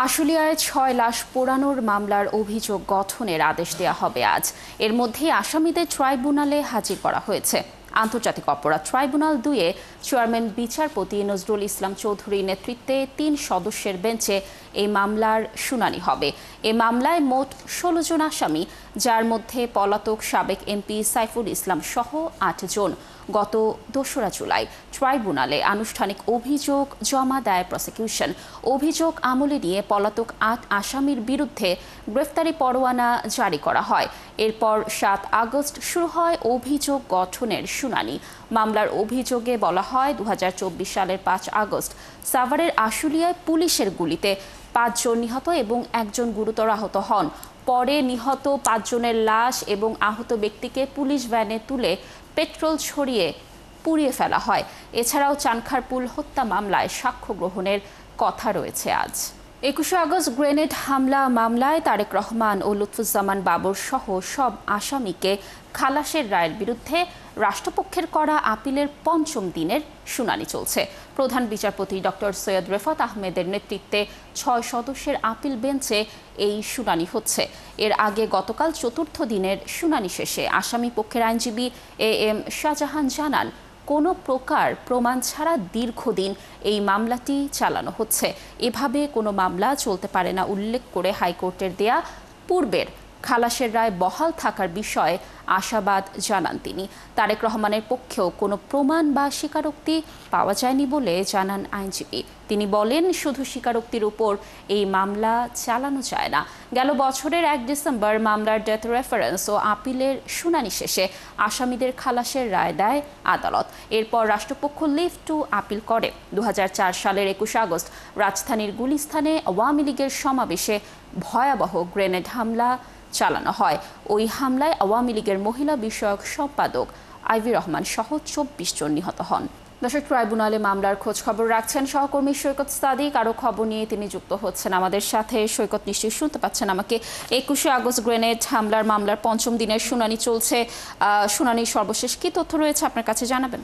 আশুলিয়ায় ৬ লাশ পোড়ানোর মামলার অভিযোগ গঠনের আদেশ দেওয়া হবে আজ। এর মধ্যেই আসামিদের ট্রাইব্যুনালে হাজির করা হয়েছে। আন্তর্জাতিক অপরাধ ট্রাইব্যুনাল ২-এ চেয়ারম্যান বিচারপতি নজরুল ইসলাম চৌধুরীর নেতৃত্বে ৩ সদস্যের বেঞ্চে এই মামলার শুনানি হবে। এ মামলায় মোট ১৬ জন আসামি, যার মধ্যে পলাতক সাবেক এমপি সাইফুল ইসলাম সহ ৮ জন। গত ২রা জুলাই ট্রাইব্যুনালে আনুষ্ঠানিক অভিযোগ জমা দেয় প্রসিকিউশন। অভিযোগ আমলে নিয়ে পলাতক ৮ আসামির বিরুদ্ধে গ্রেফতারি পরোয়ানা জারি করা হয়। এরপর ৭ আগস্ট শুরু হয় অভিযোগ গঠনের শুনানি। মামলার অভিযোগে বলা হয় ২০২৪ সালের ৫ আগস্ট সাভারের আশুলিয়ায় পুলিশের গুলিতে ৫ জন নিহত এবং ১ জন গুরুতর আহত হন। পরে নিহত ৫ জনের লাশ এবং আহত ব্যক্তিকে পুলিশ ভ্যানে তুলে পেট্রোল ছড়িয়ে পুড়িয়ে ফেলা হয়। এছাড়াও চানখারপুল হত্যা মামলায় সাক্ষ্য গ্রহণের কথা রয়েছে আজ। ২১ আগস্ট গ্রেনেড হামলা মামলায় তারেক রহমান ও লুৎফুজ্জামান বাবর সহ সব আসামিকে খালাসের রায়ের বিরুদ্ধে রাষ্ট্রপক্ষের করা আপিলের ৫ম দিনের শুনানি চলছে। প্রধান বিচারপতি ডক্টর সৈয়দ রেফাত আহমেদের নেতৃত্বে ৬ সদস্যের আপিল বেঞ্চে এই শুনানি হচ্ছে। এর আগে গতকাল ৪র্থ দিনের শুনানি শেষে আসামি পক্ষের আইনজীবী এম শাহজাহান জানান, কোনো প্রকার প্রমাণ ছাড়া দীর্ঘদিন এই মামলাটি চালানো হচ্ছে। এভাবে কোনো মামলা চলতে পারে না উল্লেখ করে হাইকোর্টের দেয়া পূর্বের খালাসের রায় বহাল থাকার বিষয়ে আশাবাদ জানান তিনি। তারেক রহমানের পক্ষেও কোনো প্রমাণ বা স্বীকারোক্তি পাওয়া যায়নি বলে জানান আইনজীবী। তিনি বলেন, শুধু স্বীকারোক্তির উপর এই মামলা চালানো যায় না। গেল বছরের ১ ডিসেম্বর মামলার ডেথ রেফারেন্স ও আপিলের শুনানি শেষে আসামিদের খালাসের রায় দেয় আদালত। এরপর রাষ্ট্রপক্ষ লিভ টু আপিল করে। ২০০৪ সালের ২১ আগস্ট রাজধানীর গুলিস্তানে আওয়ামী লীগের সমাবেশে ভয়াবহ গ্রেনেড হামলা চালানো হয়। ওই হামলায় আওয়ামী লীগের মহিলা বিষয়ক সম্পাদক আইভি রহমান সহ ২৪ জন নিহত হন। দর্শক, ট্রাইব্যুনালে মামলার খোঁজ খবর রাখছেন সহকর্মী সৈকত সাদিক। আরও খবর নিয়ে তিনি যুক্ত হচ্ছেন আমাদের সাথে। সৈকত, নিশ্চয়ই শুনতে পাচ্ছেন আমাকে। ২১ আগস্ট গ্রেনেড হামলার মামলার ৫ম দিনের শুনানি চলছে। শুনানির সর্বশেষ কি তথ্য রয়েছে আপনার কাছে জানাবেন?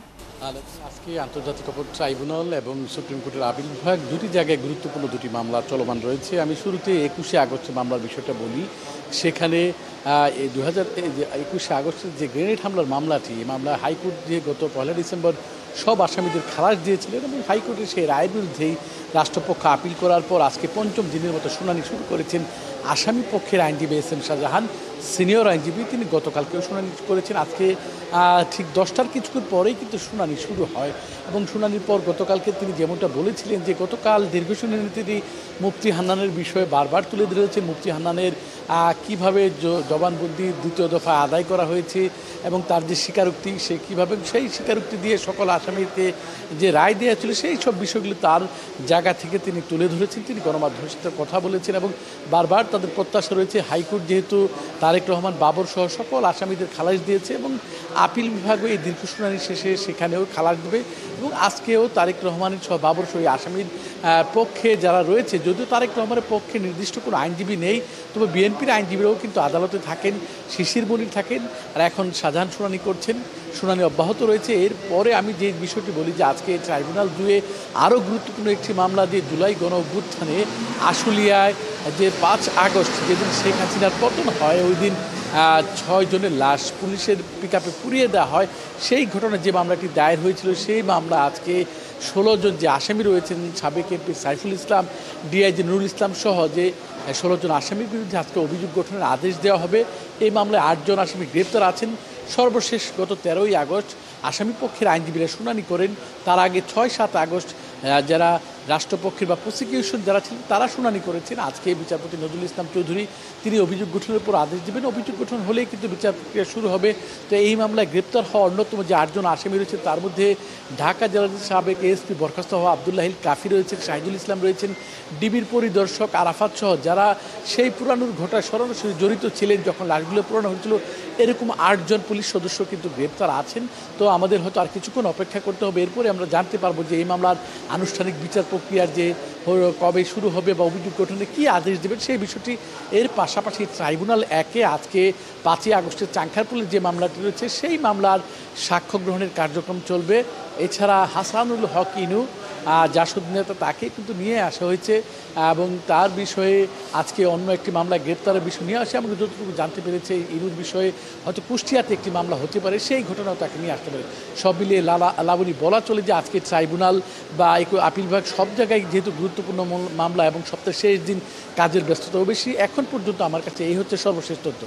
আজকে আন্তর্জাতিক অপরাধ ট্রাইব্যুনাল এবং সুপ্রিম কোর্টের আপিল বিভাগ দুটি জায়গায় গুরুত্বপূর্ণ দুটি মামলা চলমান রয়েছে। আমি শুরুতে ২১শে আগস্টের মামলার বিষয়টা বলি। সেখানে ২১শে আগস্টের যে গ্রেনেড হামলার মামলাটি, এই মামলা হাইকোর্ট যে গত ১ ডিসেম্বর সব আসামিদের খালাস দিয়েছিলেন এবং হাইকোর্টের সেই রায়ের বিরুদ্ধেই রাষ্ট্রপক্ষ আপিল করার পর আজকে ৫ম দিনের মতো শুনানি শুরু করেছেন আসামি পক্ষের আইনজীবী এম শাহজাহান, সিনিয়র আইনজীবী। তিনি গতকালকেও শুনানি করেছেন। আজকে ঠিক ১০টার কিছুক্ষণ পরেই কিন্তু শুনানি শুরু হয় এবং শুনানির পর গতকালকে তিনি যেমনটা বলেছিলেন যে গতকাল দীর্ঘ শুনানি তিনি মুফতি হান্নানের বিষয়ে বারবার তুলে ধরেছেন। মুফতি হান্নানের কীভাবে জবানবন্দি ২য় দফা আদায় করা হয়েছে এবং তার যে স্বীকারোক্তি, সে কীভাবে সেই স্বীকারোক্তি দিয়ে সকল আসামিকে যে রায় দেওয়া ছিল সেই সব বিষয়গুলো তার জায়গা থেকে তিনি তুলে ধরেছেন। তিনি গণমাধ্যমের সাথে কথা বলেছেন এবং বারবার তাদের প্রত্যাশা রয়েছে হাইকোর্ট যেহেতু তারেক রহমান বাবর সহ সকল আসামিদের খালাস দিয়েছে এবং আপিল বিভাগও এই দীর্ঘ শুনানি শেষে সেখানেও খালাস দেবে এবং আজকেও তারেক রহমানের সহ বাবর সহ আসামির পক্ষে যারা রয়েছে, যদিও তারেক রহমানের পক্ষে নির্দিষ্ট কোনো আইনজীবী নেই, তবে বিএনপির আইনজীবীরাও কিন্তু আদালতে থাকেন, শিশির মনির থাকেন আর এখন শাহজাহান শুনানি করছেন। শুনানি অব্যাহত রয়েছে। এরপরে আমি যে বিষয়টি বলি যে আজকে ট্রাইব্যুনাল ২-এ আরও গুরুত্বপূর্ণ একটি মামলা, যে জুলাই গণ অভ্যুত্থানে আশুলিয়ায় যে ৫ আগস্ট যেদিন শেখ হাসিনার পতন হয়, ওই দিন ৬ জনের লাশ পুলিশের পিকআপে পুড়িয়ে দেওয়া হয়। সেই ঘটনায় যে মামলাটি দায়ের হয়েছিল, সেই মামলা আজকে ১৬ জন যে আসামি রয়েছেন, সাবেক এমপি সাইফুল ইসলাম, ডিআইজি নুরুল ইসলাম সহ যে ১৬ জন আসামির বিরুদ্ধে আজকে অভিযোগ গঠনের আদেশ দেওয়া হবে। এই মামলায় ৮ জন আসামি গ্রেপ্তার আছেন। সর্বশেষ গত ১৩ই আগস্ট আসামি পক্ষের আইনজীবীরা শুনানি করেন। তার আগে ৬-৭ আগস্ট যারা রাষ্ট্রপক্ষের বা প্রসিকিউশন যারা ছিলেন তারা শুনানি করেছেন। আজকে বিচারপতি নজরুল ইসলাম চৌধুরী তিনি অভিযোগ গঠনের উপর আদেশ দেবেন। অভিযোগ গঠন হলেই কিন্তু বিচার প্রক্রিয়া শুরু হবে। তো এই মামলায় গ্রেপ্তার হওয়া অন্যতম যে ৮ জন আসামি রয়েছে, তার মধ্যে ঢাকা জেলার সাবেক এএসপি বরখাস্ত হওয়া আবদুল্লাহিল কাফি রয়েছেন, শাহিদুল ইসলাম রয়েছেন, ডিবির পরিদর্শক আরাফাত সহ যারা সেই পুরানোর ঘটনায় সরাসরি জড়িত ছিলেন যখন লাশগুলো পুরানো হয়েছিল, এরকম ৮ জন পুলিশ সদস্য কিন্তু গ্রেপ্তার আছেন। তো আমাদের হয়তো আর কিছুক্ষণ অপেক্ষা করতে হবে। এরপরে আমরা জানতে পারবো যে এই মামলার আনুষ্ঠানিক বিচার প্রক্রিয়ার যে কবে শুরু হবে বা অভিযোগ গঠনে কী আদেশ দেবেন সেই বিষয়টি। এর পাশাপাশি ট্রাইব্যুনাল ১-এ আজকে ৫ই আগস্টের চাংখারপুলের যে মামলাটি রয়েছে সেই মামলার সাক্ষ্য গ্রহণের কার্যক্রম চলবে। এছাড়া হাসানুল হক ইনু জাসদ নেতা তাকে কিন্তু নিয়ে আসা হয়েছে এবং তার বিষয়ে আজকে অন্য একটি মামলা গ্রেপ্তারের বিষয় নিয়ে আসে। আমাকে যতটুকু জানতে পেরেছে ইনুর বিষয়ে হয়তো কুষ্টিয়াতে একটি মামলা হতে পারে, সেই ঘটনাও তাকে নিয়ে আসতে পারে। সব মিলিয়ে লাবণী বলা চলে যে আজকে ট্রাইব্যুনাল বা আপিল বিভাগ সব জায়গায় যেহেতু গুরুত্বপূর্ণ মামলা এবং সপ্তাহের শেষ দিন কাজের ব্যস্ততাও বেশি, এখন পর্যন্ত আমার কাছে এই হচ্ছে সর্বশেষ তথ্য।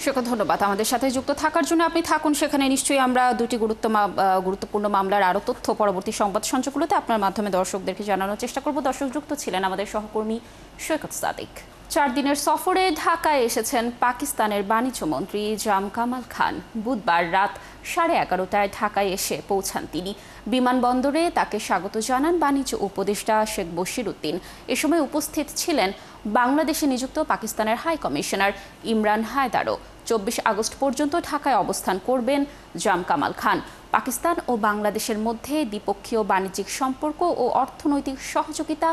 সেখানে ধন্যবাদ আমাদের সাথে যুক্ত থাকার জন্য। আপনি থাকুন সেখানে, নিশ্চয়ই আমরা দুটি গুরুত্বপূর্ণ মামলার আরও তথ্য পরবর্তী সংবাদ সঞ্চারগুলোতে আপনার মাধ্যমে দর্শকদেরকে জানানোর চেষ্টা করব। দর্শক যুক্ত ছিলেন আমাদের সহকর্মী সৈকত সাদিক। 4 দিনের সফরে ঢাকায় এসেছেন পাকিস্তানের বাণিজ্য মন্ত্রী জাম কামাল খান। বুধবার রাত 11:30টায় ঢাকায় এসে পৌঁছান তিনি। বিমানবন্দরে তাকে স্বাগত জানান বাণিজ্য উপদেষ্টা শেখ বশির উদ্দিন। এ সময় উপস্থিত ছিলেন বাংলাদেশে নিযুক্ত পাকিস্তানের হাই কমিশনার ইমরান হায়দারও। 24 আগস্ট পর্যন্ত ঢাকায় অবস্থান করবেন জাম কামাল খান। পাকিস্তান ও বাংলাদেশের মধ্যে দ্বিপক্ষীয় বাণিজ্যিক সম্পর্ক ও অর্থনৈতিক সহযোগিতা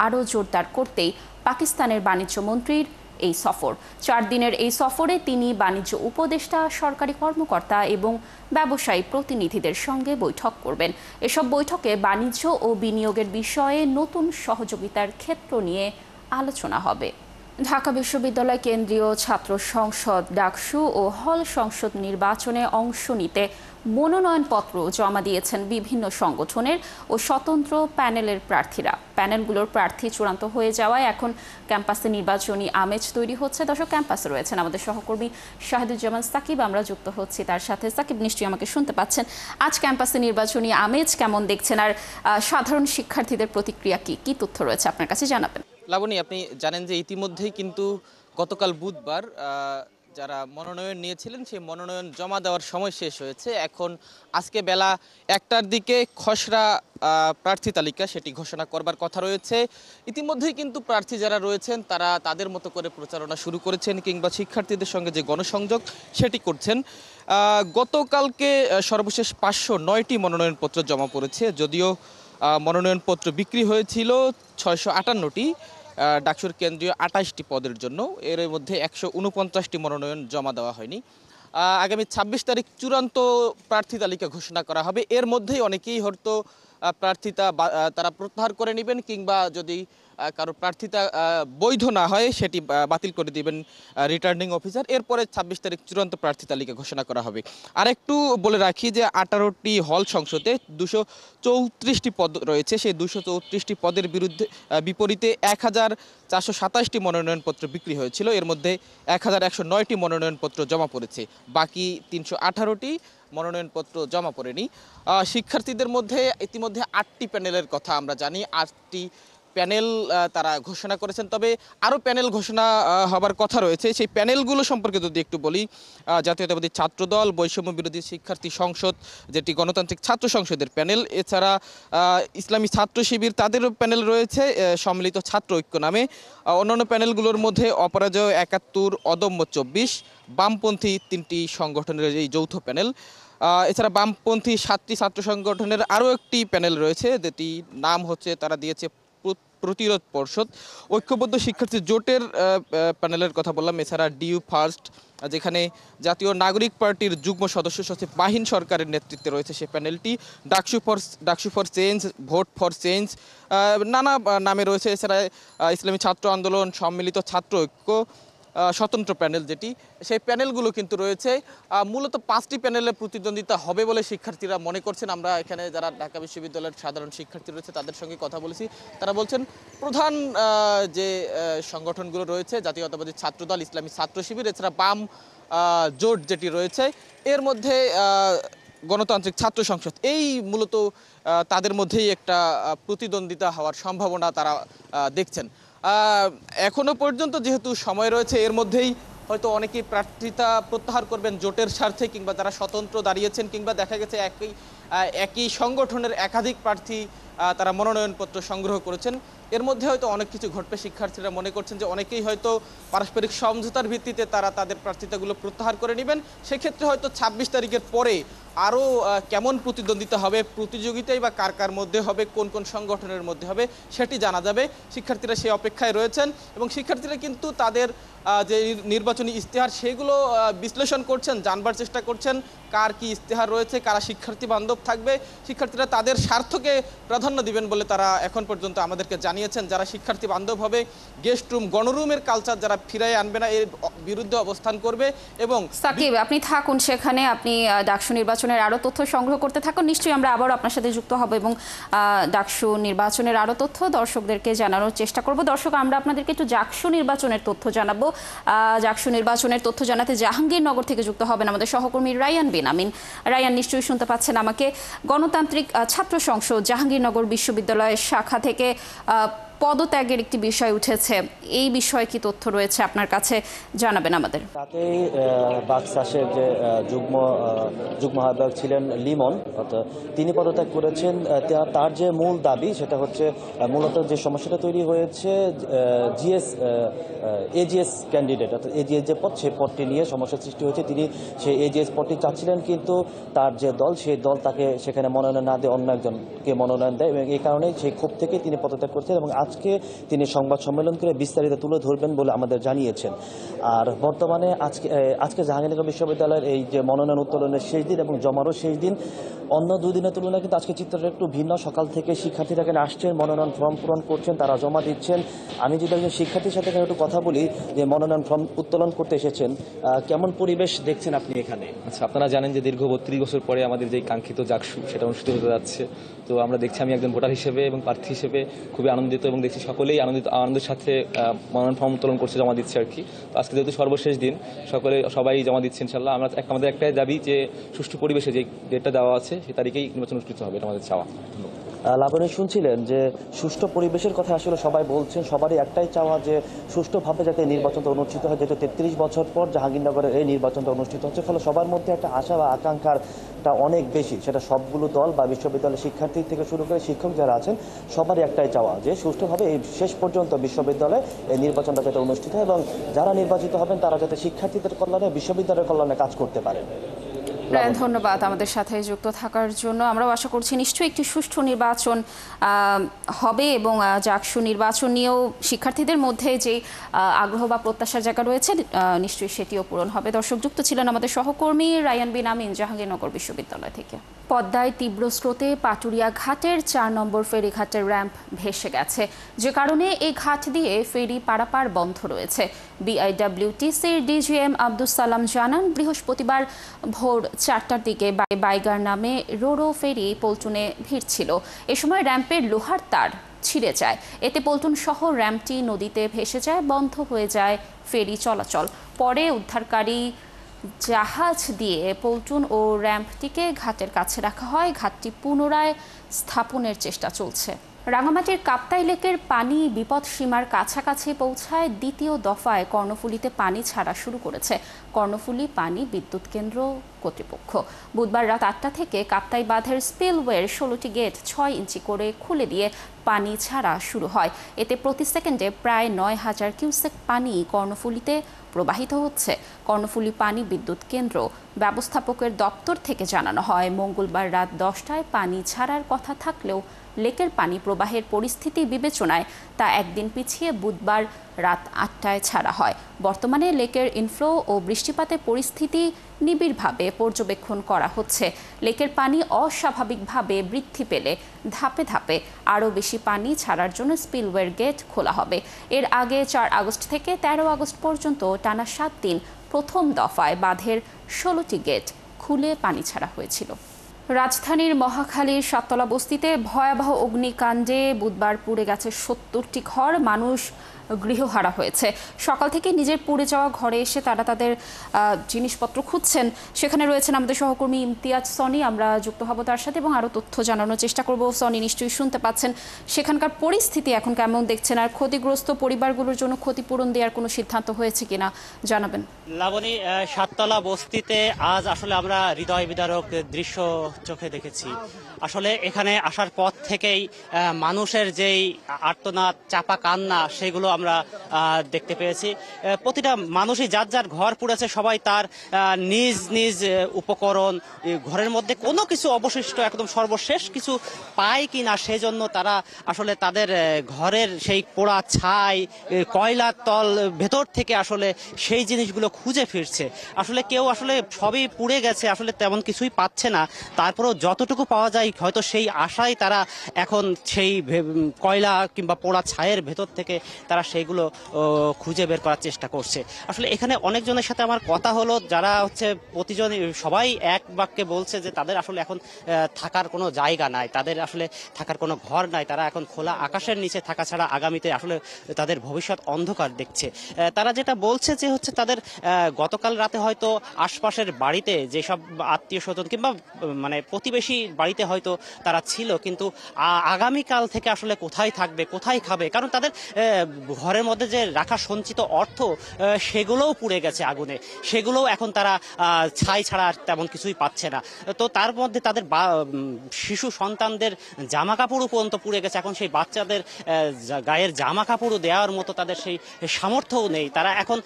আরও জোরদার করতেই পাকিস্তানের বাণিজ্য মন্ত্রীর এই সফর। 4 দিনের এই সফরে তিনি বাণিজ্য উপদেষ্টা, সরকারি কর্মকর্তা এবং ব্যবসায়ী প্রতিনিধিদের সঙ্গে বৈঠক করবেন। এসব বৈঠকে বাণিজ্য ও বিনিয়োগের বিষয়ে নতুন সহযোগিতার ক্ষেত্র নিয়ে আলোচনা হবে। ঢাকা বিশ্ববিদ্যালয় কেন্দ্রীয় ছাত্র সংসদ ডাকসু ও হল সংসদ নির্বাচনে অংশ নিতে মনোনয়নপত্র জমা দিয়েছেন বিভিন্ন সংগঠনের ও স্বতন্ত্র প্যানেলের প্রার্থীরা। প্যানেলগুলোর প্রার্থী চূড়ান্ত হয়ে যাওয়ায় এখন ক্যাম্পাসে নির্বাচনী আমেজ তৈরি হচ্ছে। দর্শক, ক্যাম্পাসে রয়েছেন আমাদের সহকর্মী শাহিদুজ্জামান সাকিব, আমরা যুক্ত হচ্ছি তার সাথে। সাকিব, নিশ্চয়ই আমাকে শুনতে পাচ্ছেন। আজ ক্যাম্পাসে নির্বাচনী আমেজ কেমন দেখছেন, আর সাধারণ শিক্ষার্থীদের প্রতিক্রিয়া কি তথ্য রয়েছে আপনার কাছে জানাবেন? লাবণী, আপনি জানেন যে ইতিমধ্যেই কিন্তু গতকাল বুধবার যারা মনোনয়ন নিয়েছিলেন সেই মনোনয়ন জমা দেওয়ার সময় শেষ হয়েছে। এখন আজকে বেলা 1টার দিকে খসড়া প্রার্থী তালিকা সেটি ঘোষণা করবার কথা রয়েছে। ইতিমধ্যেই কিন্তু প্রার্থী যারা রয়েছেন তারা তাদের মতো করে প্রচারণা শুরু করেছেন কিংবা শিক্ষার্থীদের সঙ্গে যে গণসংযোগ সেটি করছেন। গতকালকে সর্বশেষ 509টি মনোনয়নপত্র জমা পড়েছে, যদিও মনোনয়নপত্র বিক্রি হয়েছিল 658টি ডাকসুর কেন্দ্রীয় 28টি পদের জন্য। এর মধ্যে 149টি মনোনয়ন জমা দেওয়া হয়নি। আগামী 26 তারিখ চূড়ান্ত প্রার্থী তালিকা ঘোষণা করা হবে। এর মধ্যেই অনেকেই হয়তো প্রার্থিতা তারা প্রত্যাহার করে নেবেন, কিংবা যদি কারো প্রার্থিতা বৈধ না হয় সেটি বাতিল করে দিবেন রিটার্নিং অফিসার। এরপরে 26 তারিখ চূড়ান্ত প্রার্থী তালিকা ঘোষণা করা হবে। আর একটু বলে রাখি যে 18টি হল সংসদে 234টি পদ রয়েছে। সেই 234টি পদের বিপরীতে 1427টি মনোনয়নপত্র বিক্রি হয়েছিল। এর মধ্যে 1109টি মনোনয়নপত্র জমা পড়েছে, বাকি 318টি মনোনয়নপত্র জমা পড়েনি। শিক্ষার্থীদের মধ্যে ইতিমধ্যে 8টি প্যানেলের কথা আমরা জানি। 8টি প্যানেল তারা ঘোষণা করেছেন, তবে আরও প্যানেল ঘোষণা হবার কথা রয়েছে। সেই প্যানেলগুলো সম্পর্কে যদি একটু বলি, জাতীয়তাবাদী ছাত্রদল, বৈষম্য বিরোধী শিক্ষার্থী সংসদ যেটি গণতান্ত্রিক ছাত্র সংসদের প্যানেল, এছাড়া ইসলামী ছাত্র শিবির তাদেরও প্যানেল রয়েছে সম্মিলিত ছাত্র ঐক্য নামে। অন্যান্য প্যানেলগুলোর মধ্যে অপরাজয় 71, অদম্য 24, বামপন্থী 3টি সংগঠনের এই যৌথ প্যানেল। এছাড়া বামপন্থী 7টি ছাত্র সংগঠনের আরও একটি প্যানেল রয়েছে, যেটি নাম হচ্ছে তারা দিয়েছে প্রতিরোধ পর্ষদ। ঐক্যবদ্ধ শিক্ষার্থী জোটের প্যানেলের কথা বললাম। এছাড়া ডিউ ফার্স্ট, যেখানে জাতীয় নাগরিক পার্টির যুগ্ম সদস্য সচিব মাহিন সরকারের নেতৃত্বে রয়েছে সে প্যানেলটি। DUCSU for change, vote for change নানা নামে রয়েছে। এছাড়া ইসলামী ছাত্র আন্দোলন, সম্মিলিত ছাত্র ঐক্য, স্বতন্ত্র প্যানেল যেটি, সেই প্যানেলগুলো কিন্তু রয়েছে। মূলত 5টি প্যানেলে প্রতিদ্বন্দ্বিতা হবে বলে শিক্ষার্থীরা মনে করছেন। আমরা এখানে যারা ঢাকা বিশ্ববিদ্যালয়ের সাধারণ শিক্ষার্থী রয়েছে তাদের সঙ্গে কথা বলেছি। তারা বলছেন প্রধান যে সংগঠনগুলো রয়েছে জাতীয়তাবাদী ছাত্রদল, ইসলামী ছাত্র শিবির, এছাড়া বাম জোট যেটি রয়েছে, এর মধ্যে গণতান্ত্রিক ছাত্র সংসদ, এই মূলত তাদের মধ্যেই একটা প্রতিদ্বন্দ্বিতা হওয়ার সম্ভাবনা তারা দেখছেন। এখনো পর্যন্ত যেহেতু সময় রয়েছে, এর মধ্যেই হয়তো অনেকেই প্রার্থিতা প্রত্যাহার করবেন জোটের স্বার্থে, কিংবা যারা স্বতন্ত্র দাঁড়িয়েছেন, কিংবা দেখা গেছে একই সংগঠনের একাধিক প্রার্থী তারা মনোনয়নপত্র সংগ্রহ করেছেন। এর মধ্যে হয়তো অনেক কিছু ঘটবে। শিক্ষার্থীরা মনে করছেন যে অনেকেই হয়তো পারস্পরিক সমঝোতার ভিত্তিতে তারা তাদের প্রার্থিতাগুলো প্রত্যাহার করে নেবেন। সেক্ষেত্রে হয়তো ২৬ তারিখের পরে আরও কেমন প্রতিদ্বন্দ্বিতা হবে, প্রতিযোগিতাই বা কার কার মধ্যে হবে, কোন কোন সংগঠনের মধ্যে হবে সেটি জানা যাবে। শিক্ষার্থীরা সেই অপেক্ষায় রয়েছেন এবং শিক্ষার্থীরা কিন্তু তাদের যে নির্বাচনী ইশতেহার সেগুলো বিশ্লেষণ করছেন, জানবার চেষ্টা করছেন কার কি ইশতেহার রয়েছে, কারা শিক্ষার্থী বান্ধব থাকবে। শিক্ষার্থীরা তাদের স্বার্থকে প্রাধান্য দিবেন বলে তারা এখন পর্যন্ত আমাদেরকে জানিয়েছেন। যারা শিক্ষার্থী বান্ধব হবে, গেস্ট রুম, গণরুমের কালচার যারা ফিরাই আনবে না এর বিরুদ্ধে অবস্থান করবে। এবং সাকিব, আপনি থাকুন সেখানে, আপনি ডাকসু নির্বাচনের আরও তথ্য সংগ্রহ করতে থাকুন। নিশ্চয়ই আমরা আবারও আপনার সাথে যুক্ত হব এবং ডাকসু নির্বাচনের আরও তথ্য দর্শকদেরকে জানানোর চেষ্টা করব। দর্শক, আমরা আপনাদেরকে একটু ডাকসু নির্বাচনের তথ্য জানাবো। ডাকসু নির্বাচনের তথ্য জানাতে জাহাঙ্গীরনগর থেকে যুক্ত হবেন আমাদের সহকর্মী রায়ান বিন আমিন। রায়ান, নিশ্চয়ই শুনতে পাচ্ছেন আমাকে। গণতান্ত্রিক ছাত্র সংসদ জাহাঙ্গীরনগর বিশ্ববিদ্যালয়ের শাখা থেকে পদত্যাগের একটি বিষয় উঠেছে, এই বিষয়ে কি তথ্য রয়েছে আপনার কাছে, জানাবেন আমাদের। তাতেই বাকশাসের যে যুগ্ম আহ্বায়ক ছিলেন লিমন, অর্থাৎ তিনি পদত্যাগ করেছেন। তার যে মূল দাবি সেটা হচ্ছে মূলত যে সমস্যাটা তৈরি হয়েছে এজিএস ক্যান্ডিডেট, অর্থাৎ এজিএস যে পদ, সেই পদটি নিয়ে সমস্যার সৃষ্টি হয়েছে। তিনি সেই এজিএস পদটি চাচ্ছিলেন, কিন্তু তার যে দল, সেই দল তাকে সেখানে মনোনয়ন না দিয়ে অন্য একজনকে মনোনয়ন দেয় এবং এই কারণে সেই ক্ষোভ থেকে তিনি পদত্যাগ করছেন এবং আজকে তিনি সংবাদ সম্মেলন করে বিস্তারিত তুলে ধরবেন বলে আমাদের জানিয়েছেন। আর বর্তমানে আজকে জাহাঙ্গীরনগর বিশ্ববিদ্যালয়ের এই যে মনোনয়ন উত্তোলনের শেষ দিন এবং জমারও শেষ দিন, অন্য দুদিনের তুলনায় কিন্তু আজকে চিত্রটা একটু ভিন্ন। সকাল থেকে শিক্ষার্থীরা এখানে আসছেন, মনোনয়ন ফর্ম পূরণ করছেন, তারা জমা দিচ্ছেন। আমি যদি একজন শিক্ষার্থীর সাথে একটু কথা বলি, যে মনোনয়ন ফর্ম উত্তোলন করতে এসেছেন, কেমন পরিবেশ দেখছেন আপনি এখানে? আচ্ছা, আপনারা জানেন যে দীর্ঘ ৩২ বছর পরে আমাদের যে কাঙ্ক্ষিত ডাকসু সেটা অনুষ্ঠিত হতে যাচ্ছে। তো আমরা দেখছি, আমি একজন ভোটার হিসেবে এবং প্রার্থী হিসেবে খুবই আনন্দিত এবং দেখছি সকলেই আনন্দের সাথে মনোনয়ন ফর্ম উত্তোলন করছে, জমা দিচ্ছে আর কি। তো আজকে যেহেতু সর্বশেষ দিন, সবাই জমা দিচ্ছে ইনশাল্লাহ। আমাদের একটাই দাবি যে সুষ্ঠু পরিবেশে যে ডেটটা দেওয়া আছে সেই তারিখেই নির্বাচন অনুষ্ঠিত হবে, এটা আমাদের চাওয়া। লাবণী, শুনছিলেন যে সুষ্ঠু পরিবেশের কথা আসলে সবাই বলছেন, সবারই একটাই চাওয়া যে সুষ্ঠুভাবে যাতে নির্বাচনটা অনুষ্ঠিত হয়, যেহেতু ৩৩ বছর পর জাহাঙ্গীরনগরের এই নির্বাচনটা অনুষ্ঠিত হচ্ছে। ফলে সবার মধ্যে একটা আশা বা আকাঙ্ক্ষাটা অনেক বেশি, সেটা সবগুলো দল বা বিশ্ববিদ্যালয়ের শিক্ষার্থী থেকে শুরু করে শিক্ষক যারা আছেন সবারই একটাই চাওয়া যে সুষ্ঠুভাবে এই শেষ পর্যন্ত বিশ্ববিদ্যালয়ে এই নির্বাচনটা যাতে অনুষ্ঠিত হয় এবং যারা নির্বাচিত হবেন তারা যাতে শিক্ষার্থীদের কল্যাণে, বিশ্ববিদ্যালয়ের কল্যাণে কাজ করতে পারেন। ধন্যবাদ আমাদের সাথে যুক্ত থাকার জন্য। আমরাও আশা করছি নিশ্চয়ই একটি সুষ্ঠু নির্বাচন হবে এবং ডাকসু নির্বাচন নিয়েও শিক্ষার্থীদের মধ্যে যে আগ্রহ বা প্রত্যাশার জায়গা রয়েছে নিশ্চয়ই সেটিও পূরণ হবে। দর্শক, যুক্ত ছিলেন আমাদের সহকর্মী রায়ান বিন আমিন জাহাঙ্গীরনগর বিশ্ববিদ্যালয় থেকে। পদ্মায় তীব্র স্রোতে পাটুরিয়া ঘাটের ৪ নম্বর ফেরিঘাটের র্যাম্প ভেসে গেছে, যে কারণে এই ঘাট দিয়ে ফেরি পারাপার বন্ধ রয়েছে। বিআইডব্লিউটিসির ডিজিএম আব্দুস সালাম জানান, বৃহস্পতিবার ভোর ৪টার দিকে বাইগার নামে রোরো ফেরি পল্টনে ভিড়ছিল। এ সময় র্যাম্পের লোহার তার ছিঁড়ে যায়, এতে পল্টন সহ র্যাম্পটি নদীতে ভেসে যায়, বন্ধ হয়ে যায় ফেরি চলাচল। পরে উদ্ধারকারী জাহাজ দিয়ে পল্টন ও র্যাম্পটিকে ঘাটের কাছে রাখা হয়। ঘাটটি পুনরায় স্থাপনের চেষ্টা চলছে। রাঙামাটির কাপ্তাই লেকের পানি বিপদসীমার কাছাকাছি পৌঁছায়। দ্বিতীয় দফায় কর্ণফুলীতে পানি ছাড়া শুরু করেছে কর্ণফুলী পানি বিদ্যুৎ কেন্দ্র কর্তৃপক্ষ। বুধবার রাত ৮টা থেকে কাপ্তাই বাঁধের স্পিলওয়ের 16টি গেট 6 ইঞ্চি করে খুলে দিয়ে পানি ছাড়া শুরু হয়। এতে প্রতি সেকেন্ডে প্রায় ৯,০০০ কিউসেক পানি কর্ণফুলীতে প্রবাহিত হচ্ছে। কর্ণফুলী পানি বিদ্যুৎ কেন্দ্র ব্যবস্থাপকের দপ্তর থেকে জানানো হয়, মঙ্গলবার রাত 10টায় পানি ছাড়ার কথা থাকলেও লেকের পানি প্রবাহের পরিস্থিতি বিবেচনায় তা একদিন পিছিয়ে বুধবার রাত ৮টায় ছাড়া হয়। বর্তমানে লেকের ইনফ্লো ও বৃষ্টিপাতের পরিস্থিতি নিবিড়ভাবে পর্যবেক্ষণ করা হচ্ছে। লেকের পানি অস্বাভাবিকভাবে বৃদ্ধি পেলে ধাপে ধাপে আরও বেশি পানি ছাড়ার জন্য স্পিলওয়ের গেট খোলা হবে। এর আগে ৪ আগস্ট থেকে ১৩ আগস্ট পর্যন্ত টানা ৭ দিন প্রথম দফায় বাঁধের 16টি গেট খুলে পানি ছাড়া হয়েছিল। রাজধানীর মহাখালীর সাততলা বস্তিতে ভয়াবহ অগ্নিকাণ্ডে বুধবার পুড়ে গেছে ৭০টি ঘর। মানুষ গৃহহারা হয়েছে। সকাল থেকে নিজের পুড়ে যাওয়া ঘরে এসে তারা তাদের জিনিসপত্র খুঁজছেন। সেখানে রয়েছেন আমাদের সহকর্মী ইমতিয়াজ সনি, আমরা যুক্ত হব তার সাথে এবং আরও তথ্য জানানোর চেষ্টা করব। সনি, নিশ্চয়ই শুনতে পাচ্ছেন, সেখানকার পরিস্থিতি এখন কেমন দেখছেন, আর ক্ষতিগ্রস্ত পরিবারগুলোর জন্য ক্ষতিপূরণ দেওয়ার কোনো সিদ্ধান্ত হয়েছে কিনা জানাবেন। লাবণী, সাততলা বস্তিতে আজ আসলে আমরা হৃদয় বিদারক দৃশ্য চোখে দেখেছি। আসলে এখানে আসার পর থেকেই মানুষের যেই আর্তনাদ, চাপা কান্না, সেগুলো আমরা দেখতে পেয়েছি। প্রতিটা মানুষই যার যার ঘর পুড়েছে, সবাই তার নিজ নিজ উপকরণ, ঘরের মধ্যে কোনো কিছু অবশিষ্ট একদম সর্বশেষ কিছু পায় কি না সেজন্য তারা আসলে তাদের ঘরের সেই পোড়া ছাই, কয়লার তল ভেতর থেকে আসলে সেই জিনিসগুলো খুঁজে ফিরছে। আসলে কেউ আসলে সবই পুড়ে গেছে, আসলে তেমন কিছুই পাচ্ছে না, তারপরেও যতটুকু পাওয়া যায় হয়তো সেই আশায় তারা এখন সেই কয়লা কিংবা পোড়া ছায়ের ভেতর থেকে তারা সেইগুলো খুঁজে বের করার চেষ্টা করছে। আসলে এখানে অনেকজনের সাথে আমার কথা হলো, যারা হচ্ছে প্রতিজন সবাই এক বাক্যে বলছে যে তাদের আসলে এখন থাকার কোনো জায়গা নাই, তাদের আসলে থাকার কোনো ঘর নাই, তারা এখন খোলা আকাশের নিচে থাকা ছাড়া আগামীতে আসলে তাদের ভবিষ্যৎ অন্ধকার দেখছে। তারা যেটা বলছে যে হচ্ছে তাদের গতকাল রাতে হয়তো আশপাশের বাড়িতে যেসব আত্মীয় স্বজন কিংবা মানে প্রতিবেশী বাড়িতে হয়তো তারা ছিল, কিন্তু আগামীকাল থেকে আসলে কোথায় থাকবে, কোথায় খাবে, কারণ তাদের ঘরের মধ্যে যে রাখা সঞ্চিত অর্থ সেগুলোও পুড়ে গেছে আগুনে, সেগুলোও এখন তারা ছাই ছাড়া আর তেমন কিছুই পাচ্ছে না। তো তার মধ্যে তাদের শিশু সন্তানদের জামা কাপড়ও পর্যন্ত পুড়ে গেছে। এখন সেই বাচ্চাদের গায়ের জামা কাপড়ও দেওয়ার মতো তাদের সেই সামর্থ্যও নেই। তারা এখন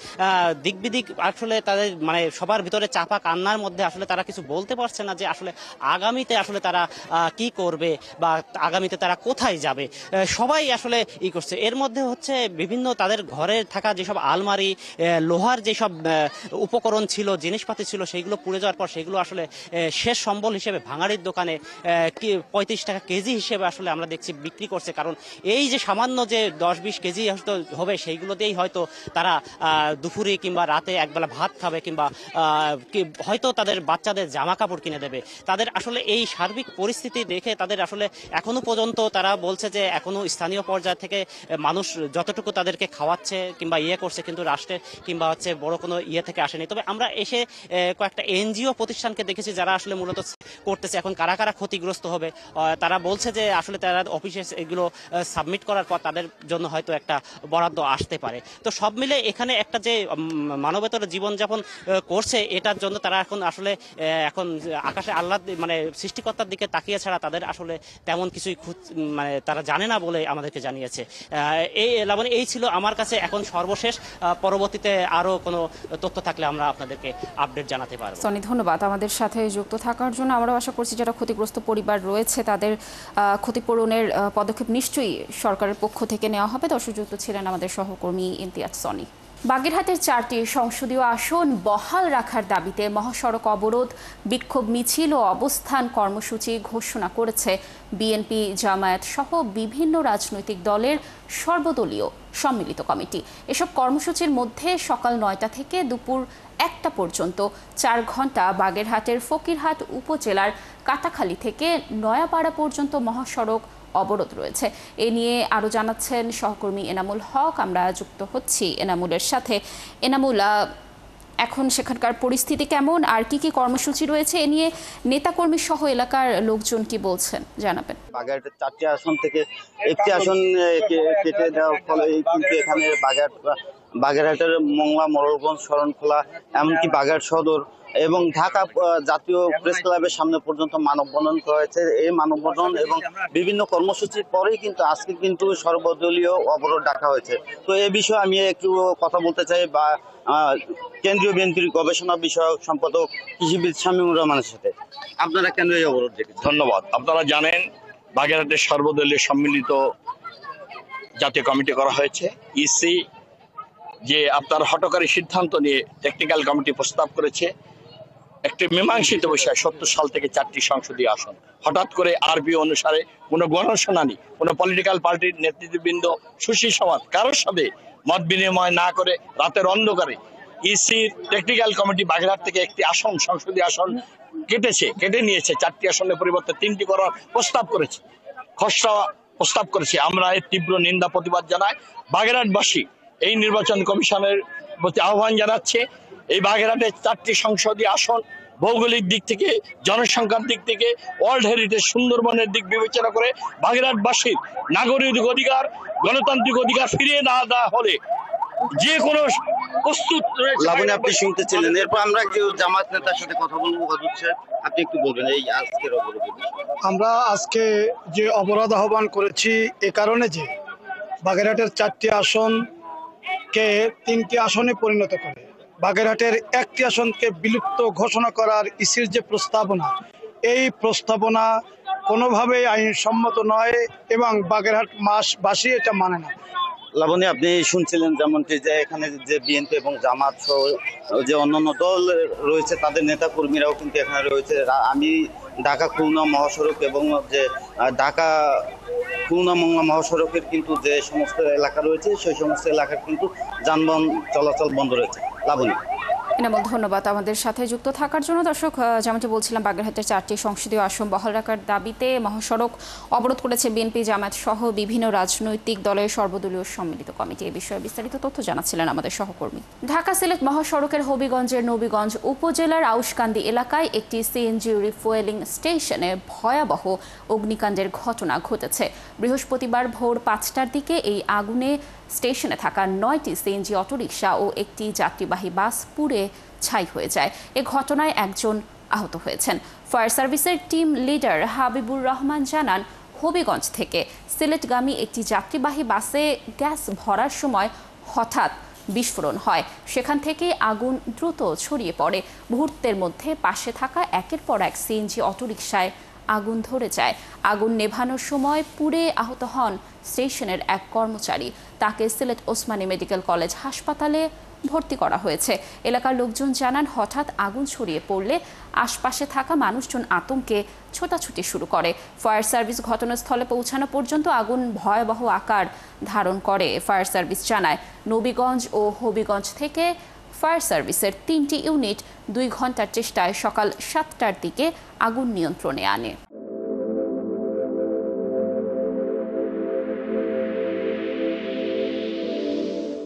দিক বিদিক আসলে তাদের মানে সবার ভিতরে চাপা কান্নার মধ্যে আসলে তারা কিছু বলতে পারছে না যে আসলে আগামীতে আসলে তারা কি করবে বা আগামীতে তারা কোথায় যাবে। সবাই আসলে ই করছে। এর মধ্যে হচ্ছে বিভিন্ন তাদের ঘরে থাকা যেসব আলমারি, লোহার যেসব উপকরণ ছিল, জিনিসপাতি ছিল, সেইগুলো পুড়ে যাওয়ার পর সেগুলো আসলে শেষ সম্বল হিসেবে ভাঙাড়ির দোকানে 35 টাকা কেজি হিসেবে আসলে আমরা দেখছি বিক্রি করছে। কারণ এই যে সামান্য যে 10-20 কেজি হয়তো হবে, সেইগুলো দিয়েই হয়তো তারা দুপুরে কিংবা রাতে একবেলা ভাত খাবে কিংবা হয়তো তাদের বাচ্চাদের জামা কাপড় কিনে দেবে। তাদের আসলে এই সার্বিক পরিস্থিতি দেখে তাদের আসলে এখনো পর্যন্ত তারা বলছে যে এখনো স্থানীয় পর্যায় থেকে মানুষ যতটুকু তাদেরকে খাওয়াচ্ছে কিংবা ইয়ে করছে, কিন্তু রাষ্ট্রের কিংবা হচ্ছে বড় কোনো ইয়ে থেকে আসেনি। তবে আমরা এসে কয়েকটা এনজিও প্রতিষ্ঠানকে দেখেছি যারা আসলে মূলত করতেছে এখন কারা কারা ক্ষতিগ্রস্ত হবে। তারা বলছে যে আসলে তারা অফিসে এগুলো সাবমিট করার পর তাদের জন্য হয়তো একটা বরাদ্দ আসতে পারে। তো সব মিলে এখানে একটা যে মানবেতর জীবনযাপন করছে, এটার জন্য তারা এখন আসলে এখন আকাশে আল্লাহ মানে সৃষ্টিকর্তার দিকে তাকিয়ে ছাড়া তাদের আসলে তেমন কিছুই মানে তারা জানে না বলে আমাদেরকে জানিয়েছে। এই ছিল আমার কাছে এখন সর্বশেষ। পরবর্তীতে আরো কোনো তথ্য থাকলে আমরা আপনাদেরকে আপডেট জানাতে পারবো। সনি, ধন্যবাদ আমাদের সাথে যুক্ত থাকার জন্য। আমরাও আশা করছি যারা ক্ষতিগ্রস্ত পরিবার রয়েছে তাদের ক্ষতিপূরণের পদক্ষেপ নিশ্চয়ই সরকারের পক্ষ থেকে নেওয়া হবে। দর্শক যুক্ত ছিলেন আমাদের সহকর্মী ইমতিয়াজ সনি। বাগেরহাটের 4টি সংসদীয় আসন বহাল রাখার দাবিতে মহাসড়ক অবরোধ, বিক্ষোভ মিছিল ও অবস্থান কর্মসূচি ঘোষণা করেছে বিএনপি, জামায়াত সহ বিভিন্ন রাজনৈতিক দলের সর্বদলীয় সম্মিলিত কমিটি। এসব কর্মসূচির মধ্যে সকাল 9টা থেকে দুপুর 1টা পর্যন্ত 4 ঘন্টা বাগেরহাটের ফকিরহাট উপজেলার কাটাখালী থেকে নয়াপাড়া পর্যন্ত মহাসড়ক অবরোধ রয়েছে। এ নিয়ে আরও জানাচ্ছেন সহকর্মী এনামুল হক। আমরা যুক্ত হচ্ছি এনামুলের সাথে। এনামুল, এখন সেখানকার পরিস্থিতি কেমন আর কি কি কর্মসূচি রয়েছে, এ নিয়ে নেতাকর্মী সহ এলাকার লোকজন কি বলছেন জানাবেন। বাগেরহাটের 4টি আসন থেকে একটি আসন কেটে দেওয়ার ফলে কিন্তু এখানে বাগেরহাটের মংলা, মোড়লগঞ্জ, শরণখোলা, এমনকি বাগেরহাট সদর এবং ঢাকা জাতীয় প্রেস ক্লাবের সামনে পর্যন্ত মানববন্ধন করা হয়েছে। এই মানববন্ধন এবং বিভিন্ন কর্মসূচির পরেই কিন্তু আজকে কিন্তু সর্বদলীয় অবরোধ ডাকা হয়েছে। তো এই বিষয়ে আমি একটু কথা বলতে চাই বা কেন্দ্রীয় বিএনপির গবেষণা বিষয়ক সম্পাদক কৃষিবিদ শামীমুর রহমানের সাথে। আপনারা কেন এই অবরোধ দেখেছেন? ধন্যবাদ। আপনারা জানেন বাগেরহাটের সর্বদলীয় সম্মিলিত জাতীয় কমিটি করা হয়েছে। ইসি যে আপনার হঠকারী সিদ্ধান্ত নিয়ে টেকনিক্যাল কমিটি প্রস্তাব করেছে একটি মীমাংসিত বিষয়, 70 সাল থেকে 4টি সংসদীয় আসন। হঠাৎ করে আরবি অনুসারে কোনো গণশুনানি, কোনো পলিটিক্যাল পার্টির নেতৃত্ববৃন্দ, সুশীল সমাজ কারোর সাথে মত বিনিময় না করে রাতের অন্ধকারে ইসির টেকনিক্যাল কমিটি বাগেরহাট থেকে একটি আসন, সংসদীয় আসন কেটে নিয়েছে। 4টি আসনের পরিবর্তে 3টি করার প্রস্তাব করেছে, খসড়া প্রস্তাব করেছে। আমরা এর তীব্র নিন্দা প্রতিবাদ জানাই। বাগেরহাটবাসী এই নির্বাচন কমিশনের প্রতি আহ্বান জানাচ্ছে। এই বাগেরহাটের 4টি সংসদীয় আসন ভৌগোলিক দিক থেকে, জনসংখ্যার দিক থেকে, ওয়ার্ল্ড হেরিটেজ সুন্দরবনের দিক বিবেচনা করে বাগেরহাটবাসীর নাগরিক অধিকার, গণতান্ত্রিক অধিকার ফিরিয়ে না দেওয়া হলে যে কোনো প্রস্তুত রয়েছে। লাবণী, আপনি শুনতেছিলেন। এরপর আমরা কেউ জামাত নেতার সাথে কথা বলবো। হুজুর সাহেব, আপনি একটু বলবেন এই আজকের অবরোধ। আমরা আজকে যে অবরোধ আহ্বান করেছি এ কারণে যে বাগেরহাটের 4টি আসনকে 3টি আসনে পরিণত করে বাগেরহাটের 1টি আসনকে বিলুপ্ত ঘোষণা করার ইসির যে প্রস্তাবনা, এই প্রস্তাবনা কোনোভাবেই আইনসম্মত নয় এবং বাগেরহাট বাসী এটা মানে না। লাবণী, আপনি শুনছিলেন যেমনটি যে এখানে যে বিএনপি এবং জামাত সহ যে অন্যান্য দল রয়েছে তাদের নেতা কর্মীরাও কিন্তু এখানে রয়েছে। আমি ঢাকা খুলনা মহাসড়ক এবং যে ঢাকা খুলনা মংলা মহাসড়কের কিন্তু যে সমস্ত এলাকা রয়েছে সেই সমস্ত এলাকার কিন্তু যানবাহন চলাচল বন্ধ রয়েছে। লাবণী। এনামুল, ধন্যবাদ আমাদের সাথে যুক্ত থাকার জন্য। দর্শক, যেমনটি বলছিলাম, বাগেরহাটের 4টি সংসদীয় আসন বহাল রাখার দাবিতে মহাসড়ক অবরোধ করেছে বিএনপি, জামায়াত সহ বিভিন্ন রাজনৈতিক দলের সর্বদলীয় সম্মিলিত কমিটি। এই বিষয়ে বিস্তারিত তথ্য জানাচ্ছিলেন আমাদের সহকর্মী। ঢাকা সিলেট মহাসড়কের হবিগঞ্জের নবীগঞ্জ উপজেলার আউশকান্দি এলাকায় একটি সিএনজি রিফুয়েলিং স্টেশনে ভয়াবহ অগ্নিকাণ্ডের ঘটনা ঘটেছে। বৃহস্পতিবার ভোর 5টার দিকে এই আগুনে স্টেশনে থাকা 9টি সিএনজি অটোরিকশা ও একটি যাত্রীবাহী বাস পুড়ে ছাই হয়ে যায়। এ ঘটনায় একজন আহত হয়েছেন। ফায়ার সার্ভিসের টিম লিডার হাবিবুর রহমান জানান, হবিগঞ্জ থেকে সিলেটগামী একটি যাত্রীবাহী বাসে গ্যাস ভরার সময় হঠাৎ বিস্ফোরণ হয়। সেখান থেকে আগুন দ্রুত ছড়িয়ে পড়ে। মুহূর্তের মধ্যে পাশে থাকা একের পর এক সিএনজি অটোরিকশায় আগুন ধরে যায়। আগুন নেভানোর সময় পুড়ে আহত হন স্টেশনের এক কর্মচারী। তাকে সিলেট ওসমানী মেডিকেল কলেজ হাসপাতালে ভর্তি করা হয়েছে। এলাকার লোকজন জানান, হঠাৎ আগুন ছড়িয়ে পড়লে আশপাশে থাকা মানুষজন আতঙ্কে ছোটাছুটি শুরু করে। ফায়ার সার্ভিস ঘটনাস্থলে পৌঁছানো পর্যন্ত আগুন ভয়াবহ আকার ধারণ করে। ফায়ার সার্ভিস জানায়, নবীগঞ্জ ও হবিগঞ্জ থেকে ফায়ার সার্ভিসের 3টি ইউনিট 2 ঘন্টার চেষ্টায় সকাল 7টার দিকে আগুন নিয়ন্ত্রণে আনে।